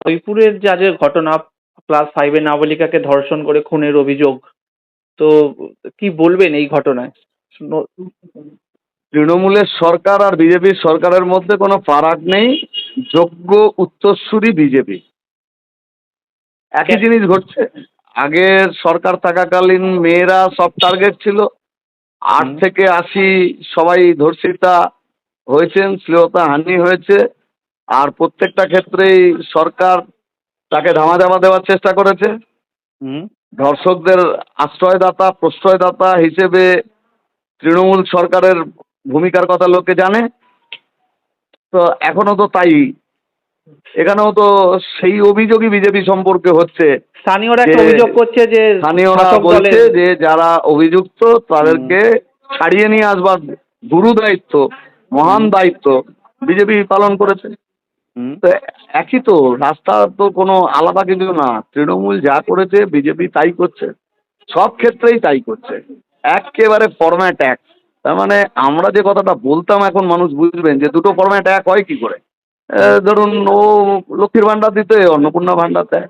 জয়পুরের যা যে ঘটনা, ক্লাস 5-এর নাবালিকাকে ধর্ষণ করে খুনের অভিযোগ, তো কি বলবেন এই ঘটনায়? তৃণমূলের সরকার আর বিজেপির সরকারের মধ্যে কোনো ফারাক নেই। যোগ্য উত্তরসূরি বিজেপি। একই জিনিস ঘটছে। আগের সরকার থাকাকালীন মেয়েরা সব টার্গেট ছিল। 8 থেকে 80 সবাই ধর্ষিতা হয়েছেন, শ্লীলতাহানি হয়েছে। আর প্রত্যেকটা ক্ষেত্রেই সরকার তাকে ধামাচাপা দেওয়ার চেষ্টা করেছে। ধর্ষকদের আশ্রয়দাতা প্রশ্রয়দাতা হিসেবে তৃণমূল সরকারের ভূমিকার কথা লোকে জানে। তো এখনো তো তাই, এখানেও তো সেই অভিযোগই বিজেপি সম্পর্কে হচ্ছে। স্থানীয়রা একটা অভিযোগ করছে যে স্থানীয়রা বলছে যে যারা অভিযুক্ত তাদেরকে ছাড়িয়ে নিয়ে আসবার গুরু দায়িত্ব, মহান দায়িত্ব বিজেপি পালন করেছে। তো একই তো, রাস্তা তো কোনো আলাদা কিছু না। তৃণমূল যা করেছে বিজেপি তাই করছে, সব ক্ষেত্রেই তাই করছে। একেবারে ফরম্যাট এক। তার মানে আমরা যে কথাটা বলতাম এখন মানুষ বুঝবেন যে দুটো ফরম্যাট এক হয় কি করে। ধরুন ও লক্ষ্মীর ভাণ্ডার দিতে, অন্নপূর্ণা ভাণ্ডার দেয়।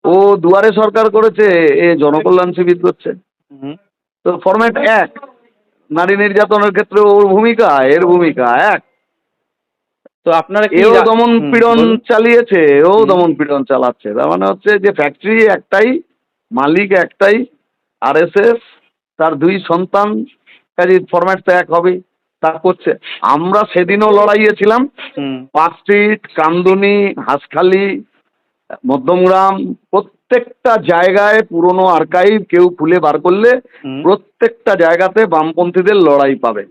ও দুয়ারে সরকার করেছে, এ জনকল্যাণ শিবির করছে। তো ফরম্যাট এক। নারী নির্যাতনের ক্ষেত্রে ওর ভূমিকা এর ভূমিকা এক। তো আপনারা এও দমন পীড়ন চালিয়েছে, ও দমন পীড়ন চালাচ্ছে। তার মানে হচ্ছে যে ফ্যাক্টরি একটাই, মালিক একটাই, আরএসএস, তার 2 সন্তান, কাজে ফরম্যাট তো এক হবেই। তা করছে। আমরা সেদিনও লড়াইয়ে ছিলাম। পার্ক স্ট্রিট, কামদুনি, হাঁসখালি, মধ্যমগ্রাম, প্রত্যেকটা জায়গায় পুরনো আর্কাইভ কেউ খুলে বার করলে প্রত্যেকটা জায়গাতে বামপন্থীদের লড়াই পাবে।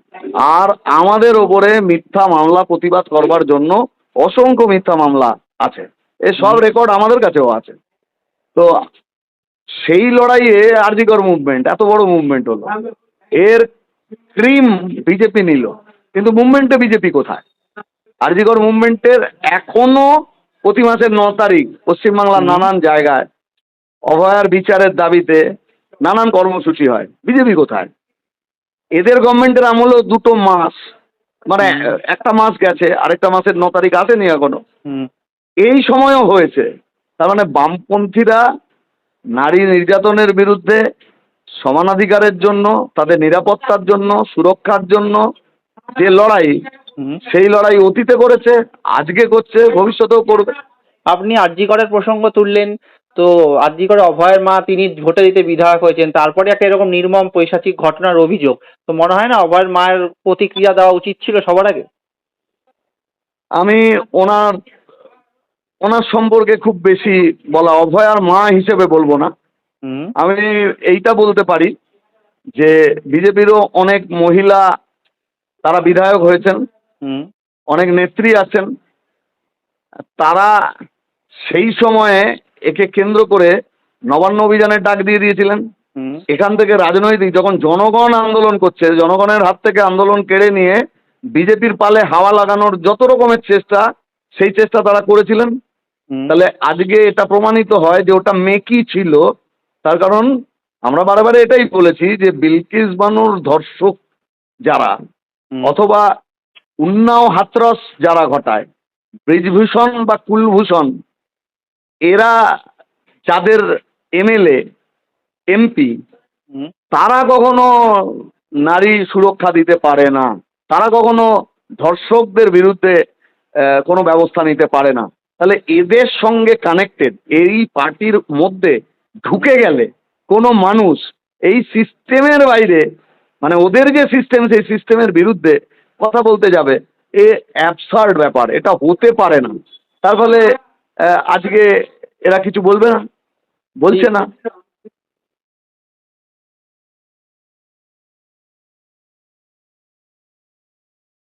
আর আমাদের ওপরে মিথ্যা মামলা প্রতিবাদ করবার জন্য অসংখ্য মিথ্যা মামলা আছে, এ সব রেকর্ড আমাদের কাছেও আছে। তো সেই লড়াইয়ে আরজিকর মুভমেন্ট এত বড় মুভমেন্ট হলো, এর ক্রিম বিজেপি নিল, কিন্তু মুভমেন্টে বিজেপি কোথায়? আরজিকর মুভমেন্টের এখনো প্রতি মাসের 9 তারিখ পশ্চিমবাংলার নানান জায়গায় অভয়ার বিচারের দাবিতে নানান কর্মসূচি হয়। বিজেপি কোথায়? এদের গভর্নমেন্টের আমলেও 2 মাস, মানে একটা মাস গেছে, আরেকটা মাসের 9 তারিখ আসেনি এখনো। এই সময়ও হয়েছে। তার মানে বামপন্থীরা নারী নির্যাতনের বিরুদ্ধে, সমানাধিকারের জন্য, তাদের নিরাপত্তার জন্য, সুরক্ষার জন্য যে লড়াই, সেই লড়াই অতীতে করেছে, আজকে করছে, ভবিষ্যতেও করবে। আপনি আরজি করের প্রসঙ্গ তুললেন, তো আরজি করে অভয়ের মা তিনি ভোটে দিতে বিধায়ক হয়েছেন, তারপরে একটা এরকম নির্মম পৈশাচিক ঘটনার অভিযোগ, তো মনে হয় না অভয়ের মায়ের প্রতিক্রিয়া দেওয়া উচিত ছিল সবার আগে? আমি ওনার সম্পর্কে খুব বেশি বলা, অভয়ার মা হিসেবে বলবো না। আমি এইটা বলতে পারি যে বিজেপিরও অনেক মহিলা তারা বিধায়ক হয়েছেন, অনেক নেত্রী আছেন। তারা সেই সময়ে একে কেন্দ্র করে নবান্ন অভিযানের ডাক দিয়ে দিয়েছিলেন। এখান থেকে রাজনৈতিক, যখন জনগণ আন্দোলন করছে, জনগণের হাত থেকে আন্দোলন কেড়ে নিয়ে বিজেপির পালে হাওয়া লাগানোর যত রকমের চেষ্টা, সেই চেষ্টা তারা করেছিলেন। তাহলে আজকে এটা প্রমাণিত হয় যে ওটা মেকি ছিল। তার কারণ আমরা বারে এটাই বলেছি যে বিলকিস বানুর ধর্ষক যারা, অথবা উন্নাও হাতরস যারা ঘটায়, ব্রিজভূষণ বা কুলভূষণ, এরা যাদের এমএলএ এমপি, তারা কখনো নারী সুরক্ষা দিতে পারে না, তারা কখনো ধর্ষকদের বিরুদ্ধে কোনো ব্যবস্থা নিতে পারে না। তাহলে এদের সঙ্গে কানেক্টেড এই পার্টির মধ্যে ঢুকে গেলে কোনো মানুষ এই সিস্টেমের বাইরে, মানে ওদের যে সিস্টেম, সেই সিস্টেমের বিরুদ্ধে কথা বলতে যাবে, এ অ্যাবসার্ড ব্যাপার, এটা হতে পারে না। তার ফলে আজকে এরা কিছু বলবে না, বলছে না।